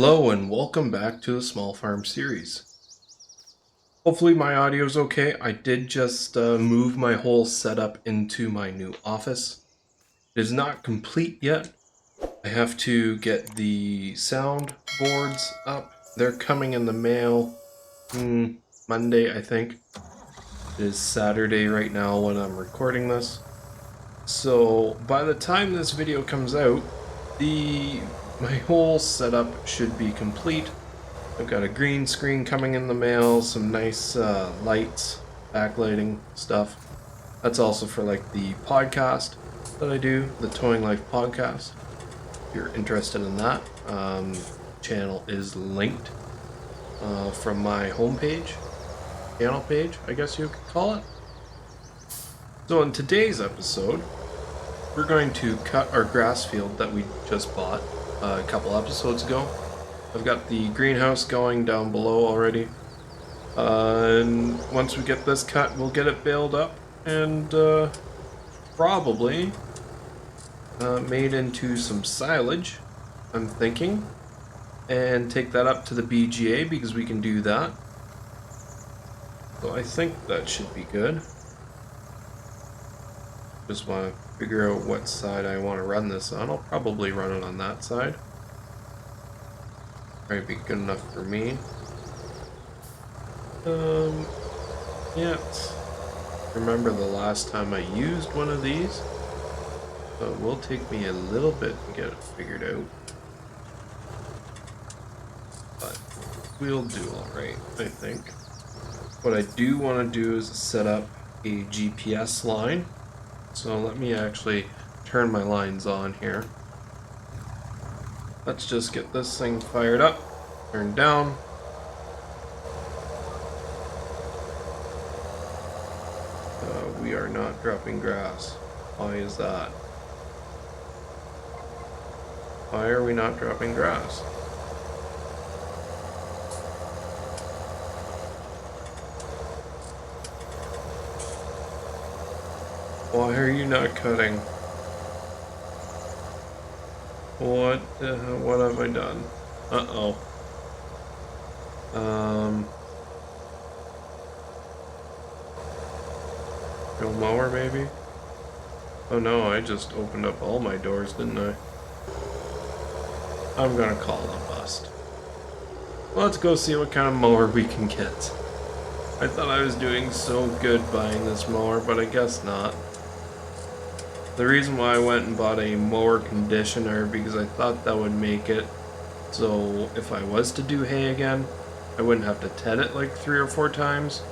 Hello and welcome back to the Small Farm Series. Hopefully my audio is okay. I did just move my whole setup into my new office. It is not complete yet. I have to get the sound boards up. They're coming in the mail Monday, I think. It is Saturday right now when I'm recording this. So by the time this video comes out, my whole setup should be complete. I've got a green screen coming in the mail, some nice lights, backlighting stuff. That's also for like the podcast that I do, the Towing Life podcast. If you're interested in that, channel is linked from my homepage, channel page, I guess you could call it. So in today's episode, we're going to cut our grass field that we just bought a couple episodes ago. I've got the greenhouse going down below already. And once we get this cut, we'll get it baled up and probably made into some silage, I'm thinking. And take that up to the BGA because we can do that. So I think that should be good. Just want to figure out what side I want to run this on. I'll probably run it on that side. Might be good enough for me. Can't remember the last time I used one of these. So it will take me a little bit to get it figured out. But we'll do alright, I think. What I do want to do is set up a GPS line. So let me actually turn my lines on here. Let's just get this thing fired up, turned down. We are not dropping grass. Why is that? Why are we not dropping grass? Why are you not cutting? What have I done? Uh-oh. No mower maybe? Oh no, I just opened up all my doors, didn't I? I'm gonna call it a bust. Let's go see what kind of mower we can get. I thought I was doing so good buying this mower, but I guess not. The reason why I went and bought a mower conditioner because I thought that would make it so if I was to do hay again, I wouldn't have to ted it like 3 or 4 times.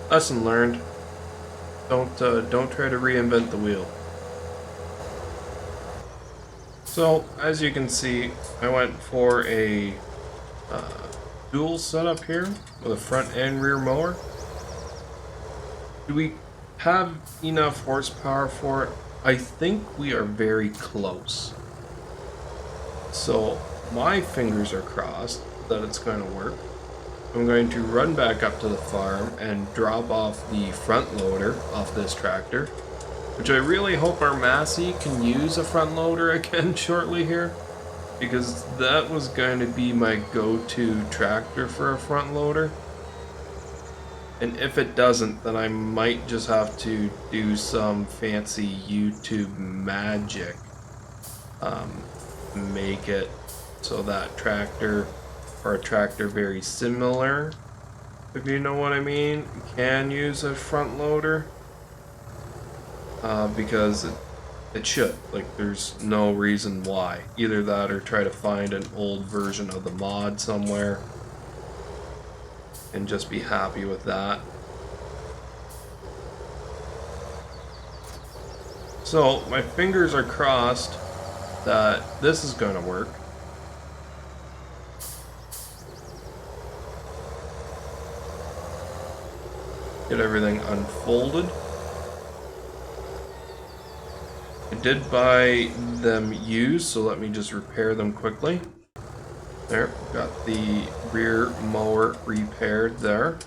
Lesson learned. Don't try to reinvent the wheel. So as you can see, I went for a dual setup here with a front and rear mower. Do we have enough horsepower for it? I think we are very close. So my fingers are crossed that it's going to work. I'm going to run back up to the farm and drop off the front loader off this tractor, which I really hope our Massey can use a front loader again shortly here, because that was going to be my go-to tractor for a front loader. And if it doesn't, then I might just have to do some fancy YouTube magic. Make it so that tractor, or a tractor very similar, if you know what I mean, can use a front loader. Because it should. Like, there's no reason why. Either that or try to find an old version of the mod somewhere and just be happy with that. So my fingers are crossed that this is going to work. Get everything unfolded. I did buy them used, so let me just repair them quickly. There, got the rear mower repaired there.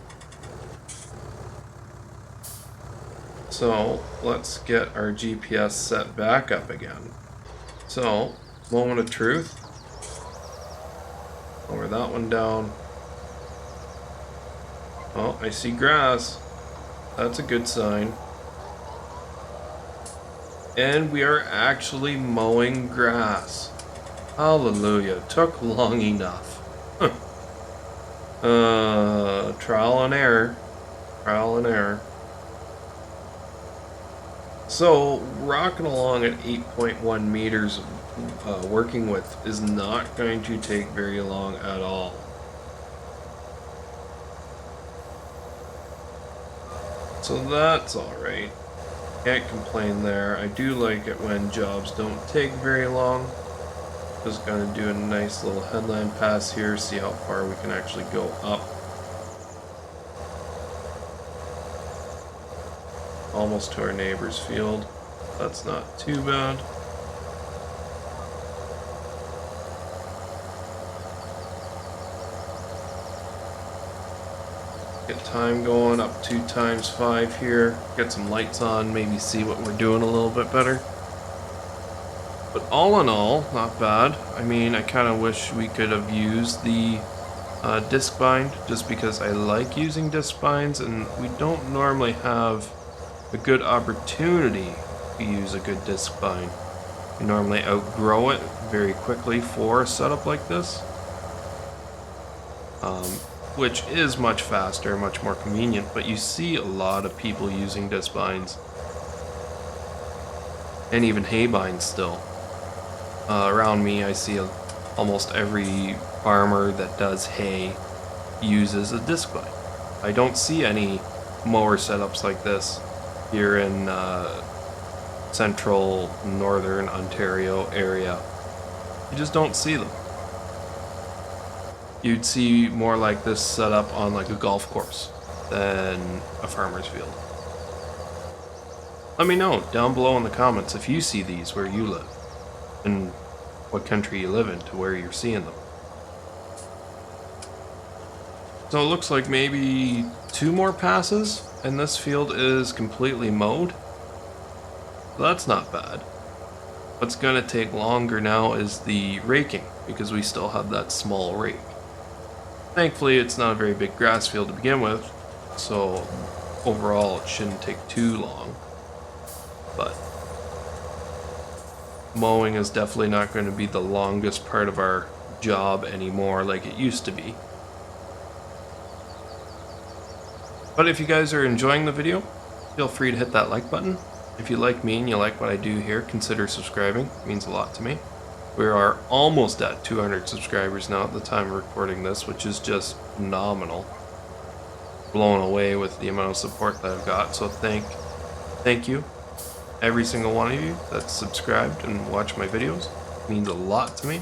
So let's get our GPS set back up again. So, moment of truth. that one down. Oh, I see grass. That's a good sign. And we are actually mowing grass. Hallelujah. Took long enough. Trial and error. Trial and error. So, rocking along at 8.1 meters working width is not going to take very long at all. So that's alright. Can't complain there. I do like it when jobs don't take very long. Just gonna do a nice little headland pass here, see how far we can actually go up. Almost to our neighbor's field. That's not too bad. Get time going up 2 times 5 here. Get some lights on, maybe see what we're doing a little bit better. But all in all, not bad. I mean, I kind of wish we could have used the disc bind, just because I like using disc binds, and we don't normally have a good opportunity to use a good disc bind. We normally outgrow it very quickly for a setup like this, which is much faster, much more convenient, but you see a lot of people using disc binds, and even hay binds still. Around me, I see almost every farmer that does hay uses a disc bind. I don't see any mower setups like this here in central northern Ontario area. You just don't see them. You'd see more like this setup on like a golf course than a farmer's field. Let me know down below in the comments if you see these where you live and what country you live in to where you're seeing them. So it looks like maybe 2 more passes and this field is completely mowed. So that's not bad. What's gonna take longer now is the raking, because we still have that small rake. Thankfully it's not a very big grass field to begin with, so overall it shouldn't take too long. But mowing is definitely not going to be the longest part of our job anymore like it used to be. But if you guys are enjoying the video, feel free to hit that like button. If you like me and you like what I do here, consider subscribing. It means a lot to me. We are almost at 200 subscribers now at the time of recording this, which is just phenomenal. Blown away with the amount of support that I've got, so thank you. Every single one of you that's subscribed and watch my videos. It means a lot to me.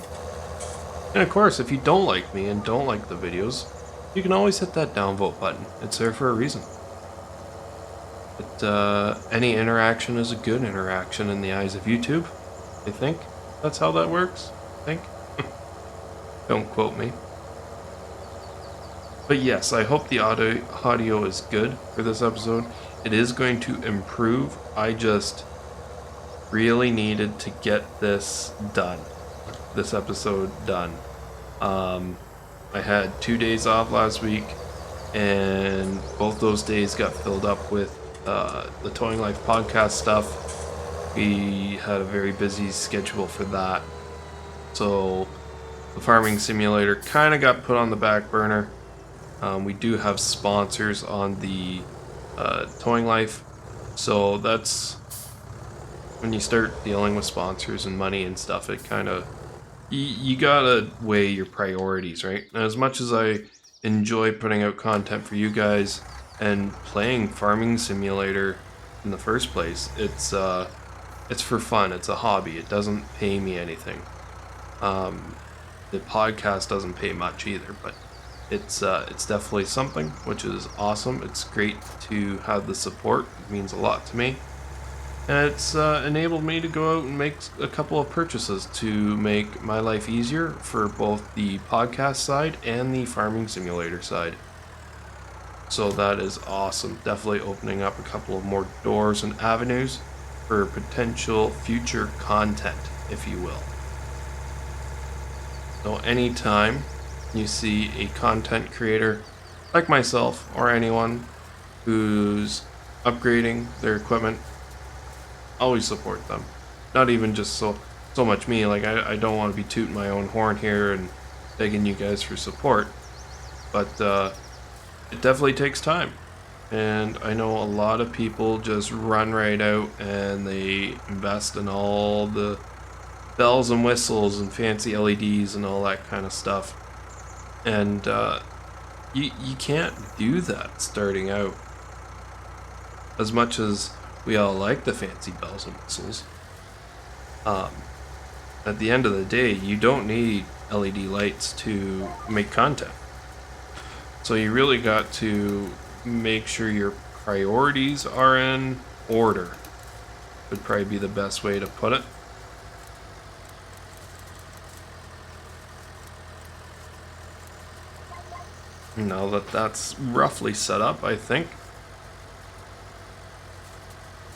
And of course, if you don't like me and don't like the videos, you can always hit that downvote button. It's there for a reason. But any interaction is a good interaction in the eyes of YouTube. I think that's how that works. I think. Don't quote me. But yes, I hope the audio is good for this episode. It is going to improve. I just really needed to get this done. This episode done. I had 2 days off last week, and both those days got filled up with the Towing Life podcast stuff. We had a very busy schedule for that. So the farming simulator kind of got put on the back burner. We do have sponsors on the Towing Life, so that's when you start dealing with sponsors and money and stuff, it kind of you gotta weigh your priorities, right? And as much as I enjoy putting out content for you guys and playing Farming Simulator in the first place, it's for fun. It's a hobby. It doesn't pay me anything. The podcast doesn't pay much either, but it's definitely something, which is awesome. It's great to have the support. It means a lot to me. And it's enabled me to go out and make a couple of purchases to make my life easier for both the podcast side and the farming simulator side. So that is awesome. Definitely opening up a couple of more doors and avenues for potential future content, if you will. So anytime you see a content creator like myself or anyone who's upgrading their equipment, always support them. Not even just so much me, like I don't want to be tooting my own horn here and begging you guys for support, but it definitely takes time. And I know a lot of people just run right out and they invest in all the bells and whistles and fancy LEDs and all that kind of stuff. And you can't do that starting out. As much as we all like the fancy bells and whistles, at the end of the day, you don't need LED lights to make content. So you really got to make sure your priorities are in order. Would probably be the best way to put it. Now that that's roughly set up, I think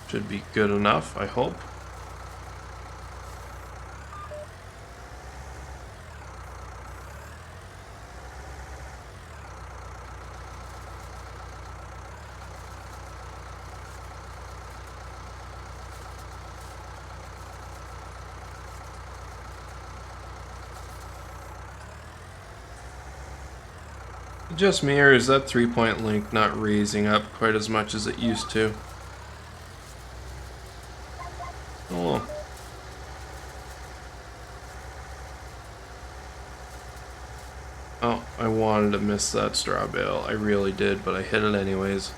should be good enough, I hope. Just me, or is that 3-point link not raising up quite as much as it used to? Oh. Oh, I wanted to miss that straw bale. I really did, but I hit it anyways.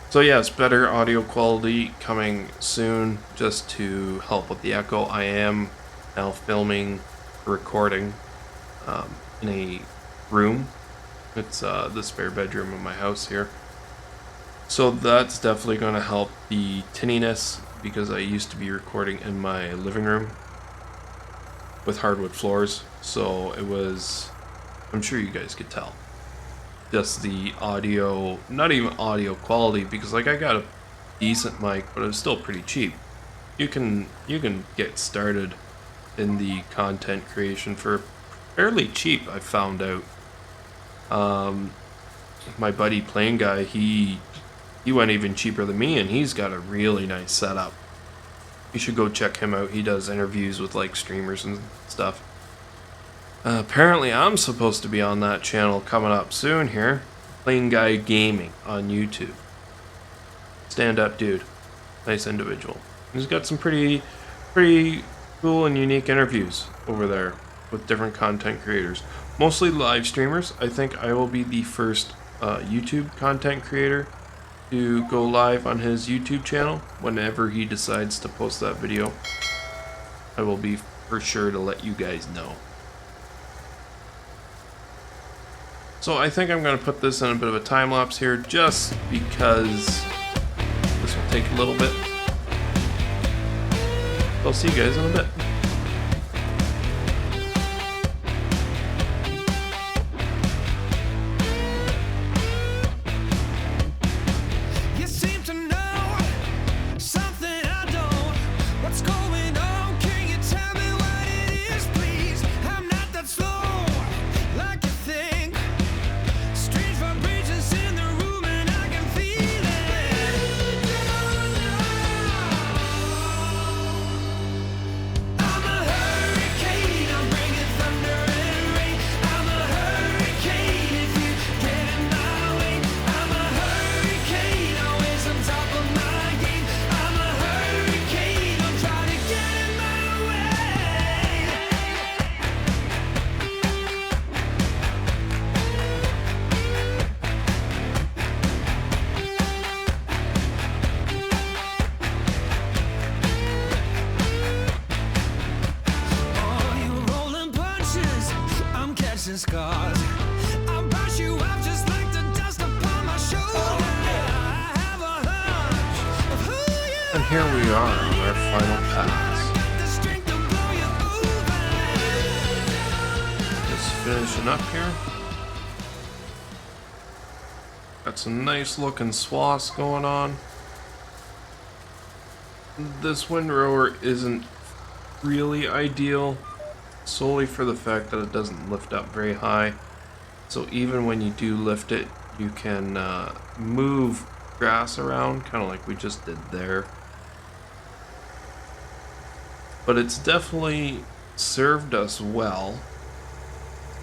So yes, better audio quality coming soon, just to help with the echo. I am now filming, recording in a room. It's the spare bedroom of my house here. So that's definitely going to help the tinniness, because I used to be recording in my living room with hardwood floors. So it was, I'm sure you guys could tell, just the audio, not even audio quality, because like I got a decent mic, but it was still pretty cheap. You can get started in the content creation for fairly cheap, I found out. My buddy Plane Guy, he went even cheaper than me, and he's got a really nice setup. You should go check him out. He does interviews with like streamers and stuff. Apparently I'm supposed to be on that channel coming up soon here. Plane Guy Gaming on YouTube. Stand up dude. Nice individual. He's got some pretty cool and unique interviews over there with different content creators. Mostly live streamers. I think I will be the first YouTube content creator to go live on his YouTube channel whenever he decides to post that video. I will be for sure to let you guys know. So I think I'm going to put this in a bit of a time lapse here, just because this will take a little bit. I'll see you guys in a bit. Scars. I'll brush you off just like the dust upon my shoulder. I have a hunch of who you And here we are on our final pass. Just finishing up here. Got some nice looking swaths going on. This windrower isn't really ideal solely for the fact that it doesn't lift up very high. So even when you do lift it, you can move grass around, kind of like we just did there. But it's definitely served us well.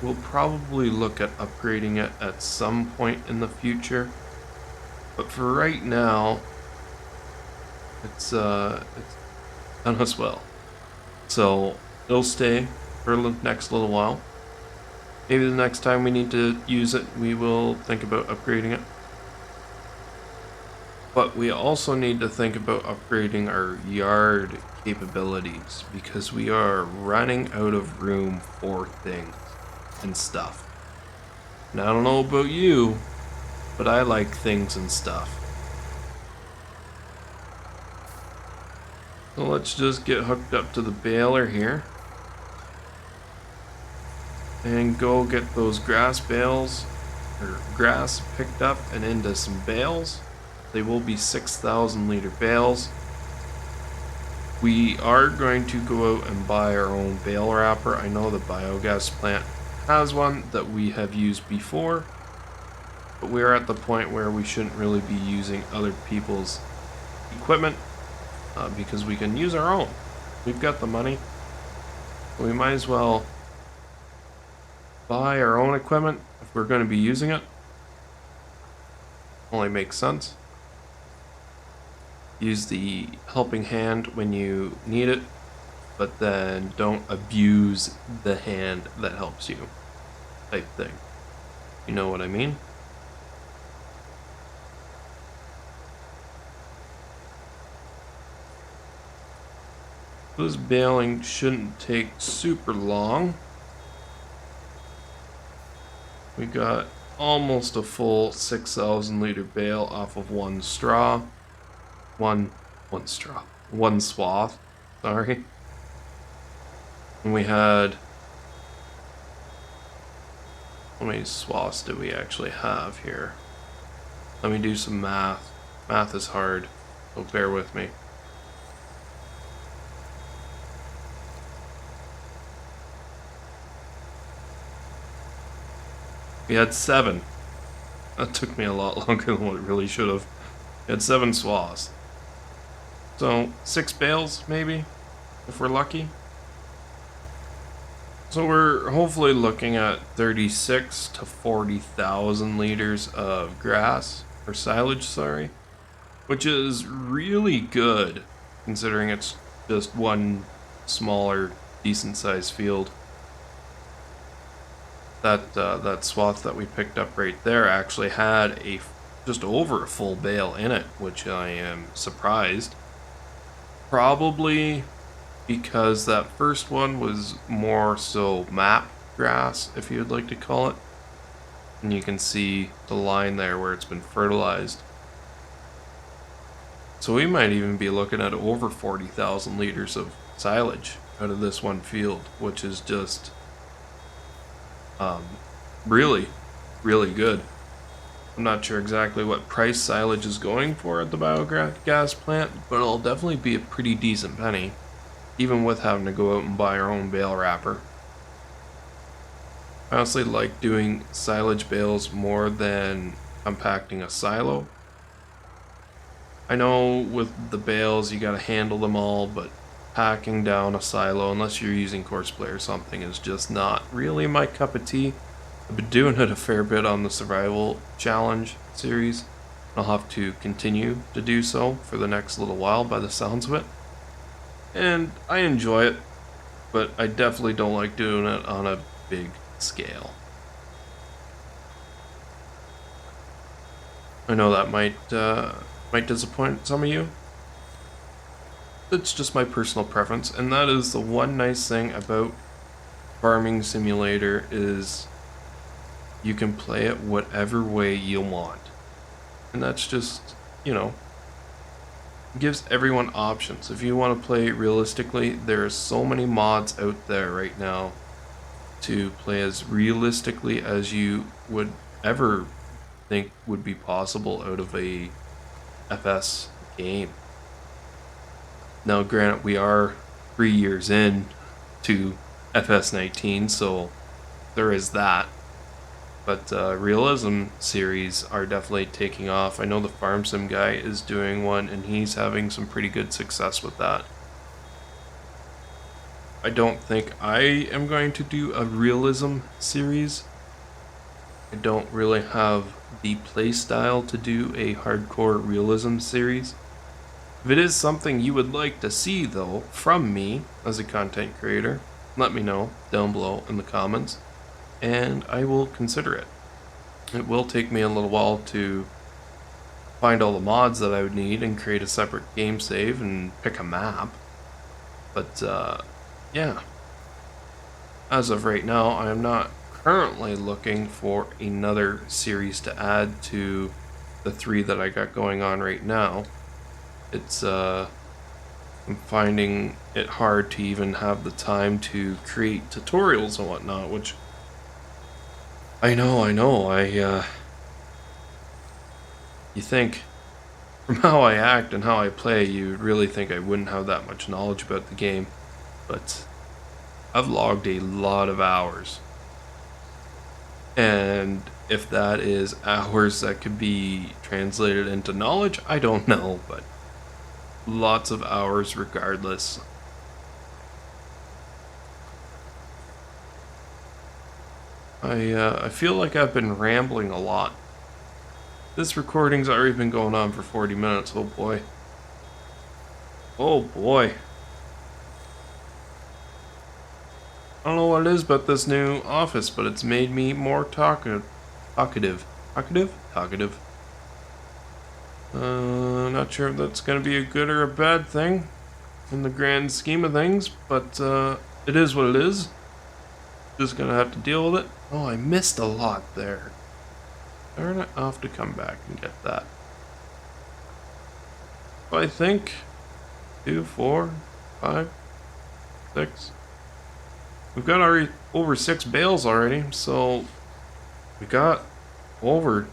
We'll probably look at upgrading it at some point in the future. But for right now, it's done us well. So it'll stay for the next little while. Maybe the next time we need to use it, we will think about upgrading it. But we also need to think about upgrading our yard capabilities because we are running out of room for things and stuff. And I don't know about you, but I like things and stuff. So let's just get hooked up to the baler here. And go get those grass bales, or grass picked up and into some bales. They will be 6,000 liter bales. We are going to go out and buy our own bale wrapper. I know the biogas plant has one that we have used before, but we are at the point where we shouldn't really be using other people's equipment because we can use our own. We've got the money. We might as well buy our own equipment if we're going to be using it. Only makes sense. Use the helping hand when you need it, but then don't abuse the hand that helps you, type thing. You know what I mean? This baling shouldn't take super long. We got almost a full 6,000 liter bale off of one straw. One swath, sorry. And we had, how many swaths do we actually have here? Let me do some math. Math is hard, so bear with me. We had 7. That took me a lot longer than what it really should have. We had 7 swaths. So 6 bales, maybe, if we're lucky. So we're hopefully looking at 36 to 40,000 liters of grass, or silage, sorry, which is really good considering it's just one smaller, decent-sized field. That swath that we picked up right there actually had just over a full bale in it, which I am surprised. Probably because that first one was more so map grass, if you would like to call it. And you can see the line there where it's been fertilized. So we might even be looking at over 40,000 liters of silage out of this one field, which is just really, really good. I'm not sure exactly what price silage is going for at the biogas plant, but it'll definitely be a pretty decent penny, even with having to go out and buy our own bale wrapper. I honestly like doing silage bales more than compacting a silo. I know with the bales you gotta handle them all, but packing down a silo, unless you're using Courseplay or something, is just not really my cup of tea. I've been doing it a fair bit on the survival challenge series. I'll have to continue to do so for the next little while by the sounds of it. And I enjoy it, but I definitely don't like doing it on a big scale. I know that might disappoint some of you. It's just my personal preference, and that is the one nice thing about Farming Simulator is you can play it whatever way you want. And that's just, gives everyone options. If you want to play realistically, there are so many mods out there right now to play as realistically as you would ever think would be possible out of a FS game. Now, granted, we are 3 years in to FS19, so there is that. But realism series are definitely taking off. I know the Farm Sim guy is doing one, and he's having some pretty good success with that. I don't think I am going to do a realism series. I don't really have the playstyle to do a hardcore realism series. If it is something you would like to see, though, from me as a content creator, let me know down below in the comments, and I will consider it. It will take me a little while to find all the mods that I would need and create a separate game save and pick a map. But, yeah. As of right now, I am not currently looking for another series to add to the 3 that I got going on right now. It's, I'm finding it hard to even have the time to create tutorials and whatnot, which I know, you think, from how I act and how I play, you'd really think I wouldn't have that much knowledge about the game, but I've logged a lot of hours. And if that is hours that could be translated into knowledge, I don't know, but lots of hours regardless. I feel like I've been rambling a lot. This recording's already been going on for 40 minutes, oh boy. Oh boy. I don't know what it is about this new office, but it's made me more talkative. Not sure if that's gonna be a good or a bad thing in the grand scheme of things, but it is what it is. Just gonna have to deal with it. Oh, I missed a lot there. Darn it, I'll have to come back and get that. I think 2, 4, 5, 6. We've got already over 6 bales already, so we got over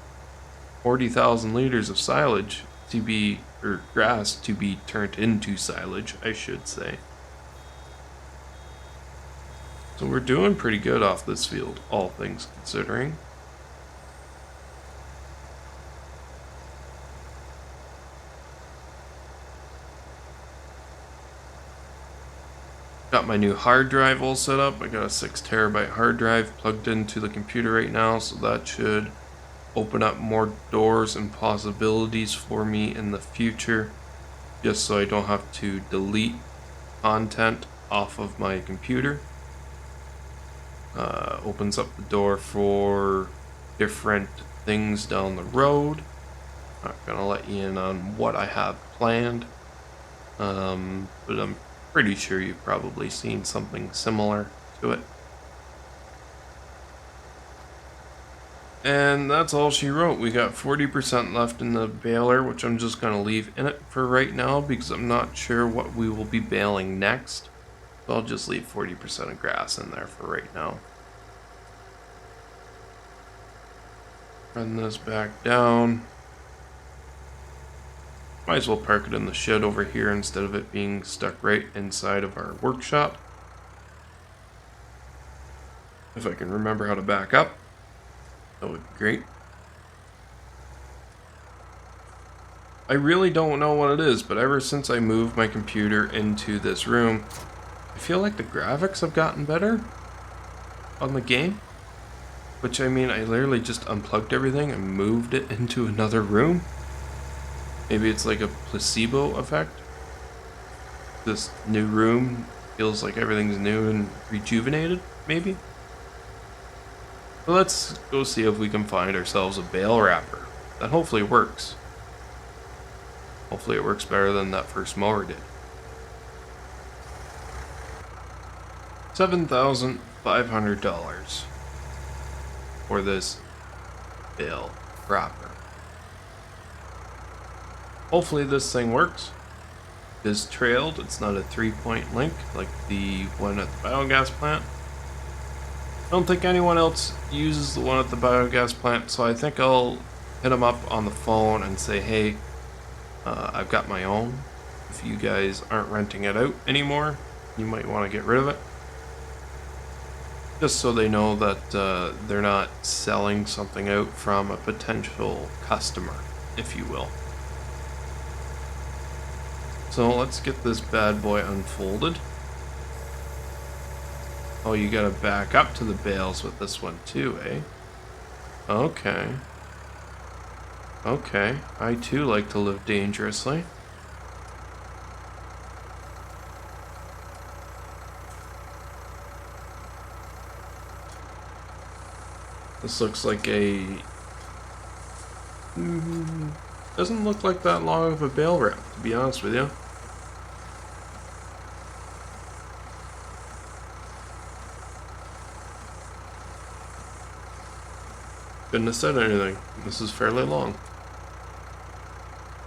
40,000 liters of silage to be, or grass to be turned into silage, I should say. So we're doing pretty good off this field, all things considering. Got my new hard drive all set up. I got a 6 terabyte hard drive plugged into the computer right now, so that should open up more doors and possibilities for me in the future, just so I don't have to delete content off of my computer. Opens up the door for different things down the road. Not gonna let you in on what I have planned, but I'm pretty sure you've probably seen something similar to it. And that's all she wrote. We got 40% left in the baler, which I'm just going to leave in it for right now because I'm not sure what we will be baling next. So I'll just leave 40% of grass in there for right now. Run this back down. Might as well park it in the shed over here instead of it being stuck right inside of our workshop. If I can remember how to back up, that would be great. I really don't know what it is, but ever since I moved my computer into this room, I feel like the graphics have gotten better on the game. Which, I mean, I literally just unplugged everything and moved it into another room. Maybe it's like a placebo effect. This new room feels like everything's new and rejuvenated, maybe? So let's go see if we can find ourselves a bale wrapper that hopefully works. Hopefully it works better than that first mower did. $7,500 for this bale wrapper. Hopefully this thing works. It is trailed, it's not a 3-point link like the one at the biogas plant. I don't think anyone else uses the one at the biogas plant, so I think I'll hit them up on the phone and say, hey, I've got my own. If you guys aren't renting it out anymore, you might want to get rid of it. just so they know that they're not selling something out from a potential customer, if you will. So let's get this bad boy unfolded. Oh, you gotta back up to the bales with this one too, eh? Okay. Okay, I too like to live dangerously. This looks like a... doesn't look like that long of a bale wrap, to be honest with you. Couldn't have said anything. This is fairly long.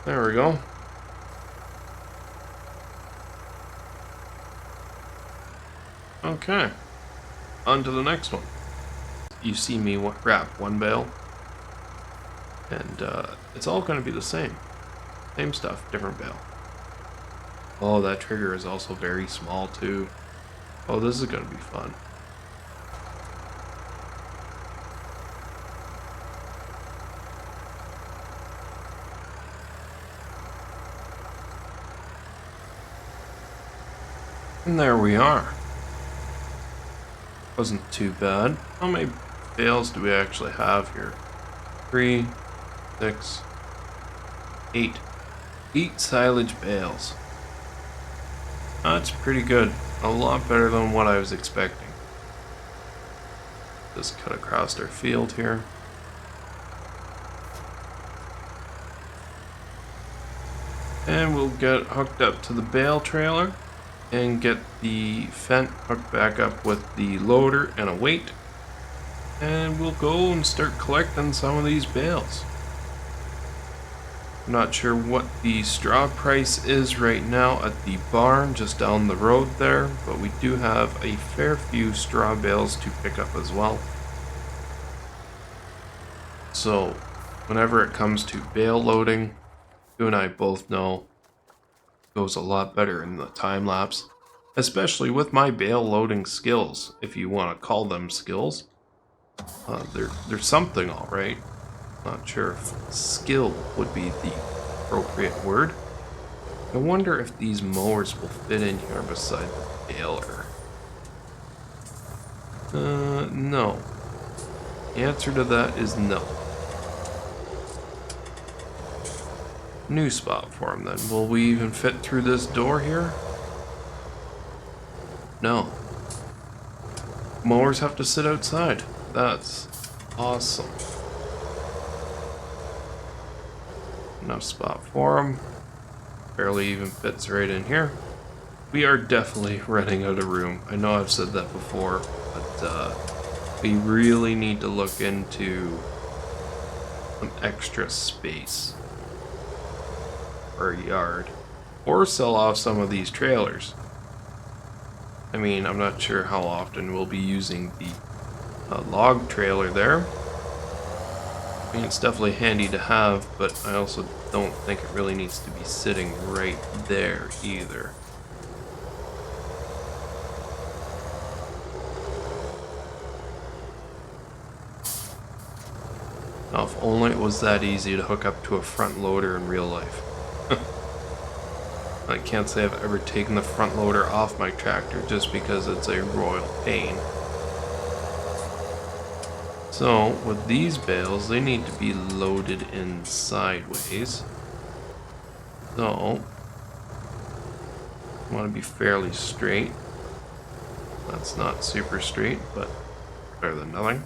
There we go. Okay. On to the next one. You see me wrap one bale, and it's all going to be the same. Same stuff, different bale. Oh, that trigger is also very small too. Oh, this is going to be fun. And there we are. Wasn't too bad. How many bales do we actually have here? 3, 6, 8. 8 silage bales. That's pretty good. A lot better than what I was expecting. Just cut across our field here. And we'll get hooked up to the bale trailer and get the fent hooked back up with the loader and a weight. And we'll go and start collecting some of these bales. I'm not sure what the straw price is right now at the barn just down the road there, but we do have a fair few straw bales to pick up as well. So whenever it comes to bale loading, you and I both know it goes a lot better in the time lapse, especially with my bale loading skills, if you want to call them skills. They're something, all right. Not sure if skill would be the appropriate word. I wonder if these mowers will fit in here beside the baler. No. The answer to that is no. New spot for him then. Will we even fit through this door here? No. Mowers have to sit outside. That's awesome. Enough spot for him. Barely even fits right in here. We are definitely running out of room. I know I've said that before, but we really need to look into some extra space for a yard, or sell off some of these trailers. I mean, I'm not sure how often we'll be using the log trailer there. I mean, it's definitely handy to have, but I also don't think it really needs to be sitting right there either. Now, if only it was that easy to hook up to a front loader in real life. I can't say I've ever taken the front loader off my tractor just because it's a royal pain. So, with these bales, they need to be loaded in sideways. So, I want to be fairly straight. That's not super straight, but better than nothing.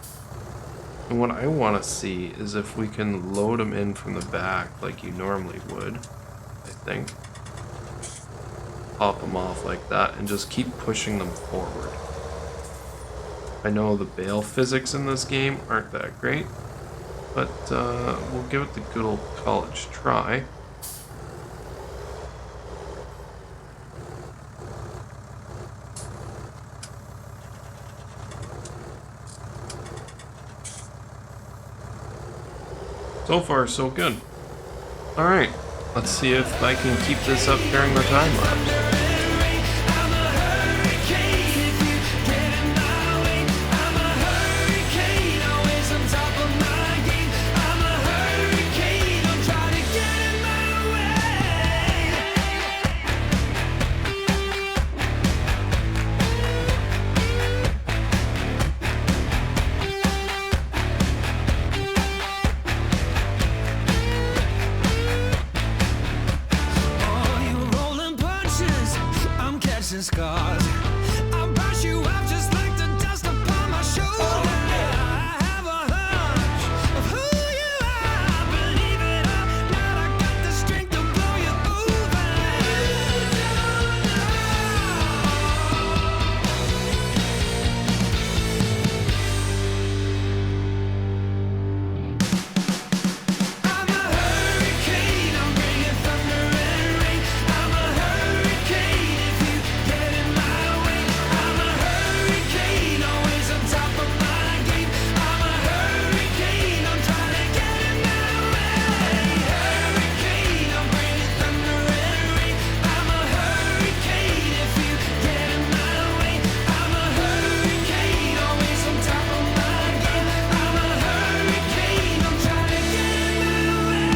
And what I want to see is if we can load them in from the back like you normally would, I think. Pop them off like that and just keep pushing them forward. I know the bale physics in this game aren't that great, but we'll give it the good old college try. So far, so good. Alright, let's see if I can keep this up during the time lapse. scars. I'll brush you off just like the dust upon my shoulder. I have a hunch of who you are. Believe it or not, I got the strength to blow you over. I'm a hurricane, I'm bringing thunder and rain. I'm a hurricane if you get in my way. I'm a hurricane, always on top of my game. I'm a hurricane, I'm trying to get in my way. Hurricane, I'm bringing thunder and rain. I'm a hurricane if you get in my way. I'm a hurricane, always on top of my game. I'm a hurricane, I'm trying to get in my way.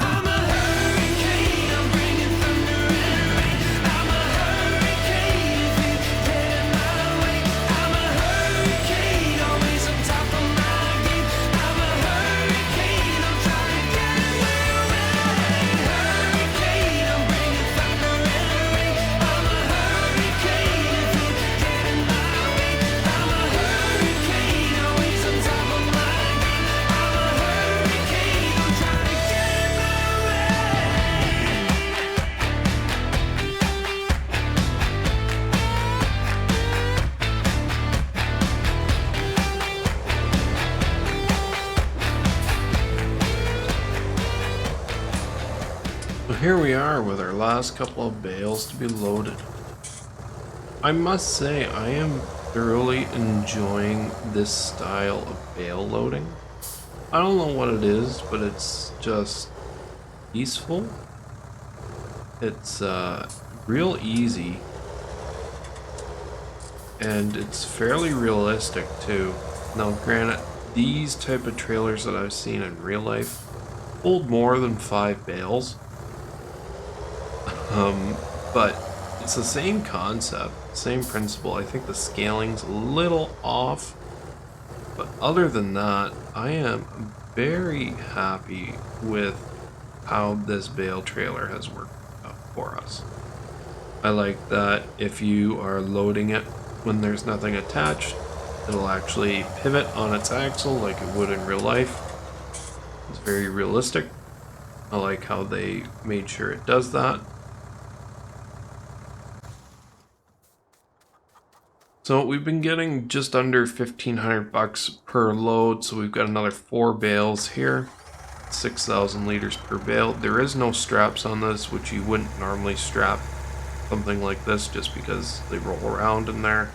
I'm a hurricane, I'm bringing thunder and rain. I'm a hurricane if you get in my way. I'm a hurricane, always on top of my game. I'm a hurricane, I'm trying to get in my way. Hurricane, I'm bringing thunder and rain. I'm a hurricane if you get in my way. I'm a hurricane, always on top of my game. I'm a hurricane, I'm trying to get in my way. So here we are with our last couple of bales to be loaded. I must say, I am thoroughly enjoying this style of bale loading. I don't know what it is, but it's just peaceful. It's real easy, and it's fairly realistic too. Now granted, these type of trailers that I've seen in real life hold more than 5 bales. But it's the same concept, same principle. I think the scaling's a little off, but other than that, I am very happy with how this bale trailer has worked out for us. I like that if you are loading it when there's nothing attached, it'll actually pivot on its axle like it would in real life. It's very realistic. I like how they made sure it does that. So we've been getting just under 1,500 bucks per load, so we've got another 4 bales here, 6,000 liters per bale. There is no straps on this, which you wouldn't normally strap something like this just because they roll around in there.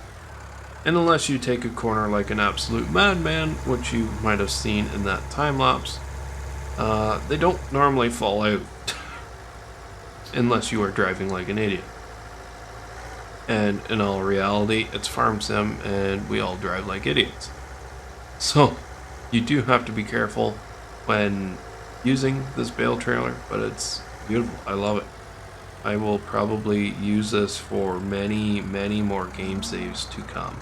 And unless you take a corner like an absolute madman, which you might have seen in that time lapse, they don't normally fall out unless you are driving like an idiot. And in all reality, it's farm sim and we all drive like idiots. So you do have to be careful when using this bale trailer, but it's beautiful. I love it. I will probably use this for many, many more game saves to come.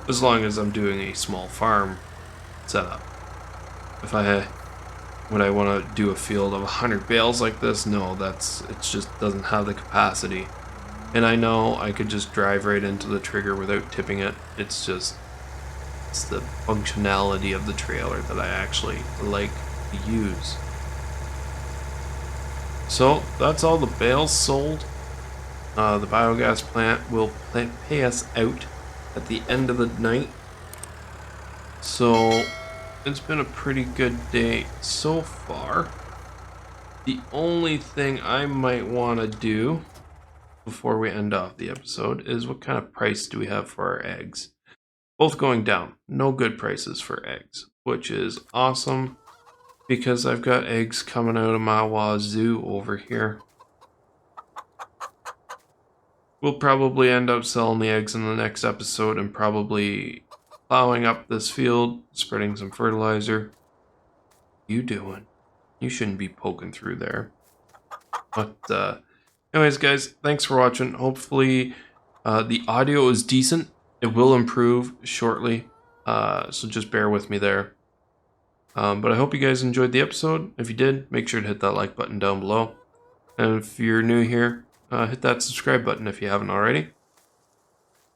As long as I'm doing a small farm setup. If would I want to do a field of 100 bales like this? No, it just doesn't have the capacity. And I know I could just drive right into the trigger without tipping it. It's the functionality of the trailer that I actually like to use. So that's all the bales sold. The biogas plant will pay us out at the end of the night. So it's been a pretty good day so far. The only thing I might want to do before we end off the episode is what kind of price do we have for our eggs? Both going down. No good prices for eggs, which is awesome because I've got eggs coming out of my wazoo over here. we'll probably end up selling the eggs in the next episode and probably plowing up this field, spreading some fertilizer. You doing? You shouldn't be poking through there. But anyways, guys, thanks for watching. Hopefully the audio is decent. It will improve shortly, so just bear with me there. But I hope you guys enjoyed the episode. If you did, make sure to hit that like button down below. And if you're new here, hit that subscribe button if you haven't already.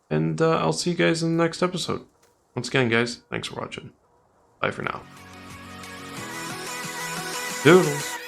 And I'll see you guys in the next episode. Once again, guys, thanks for watching. Bye for now. Doodles.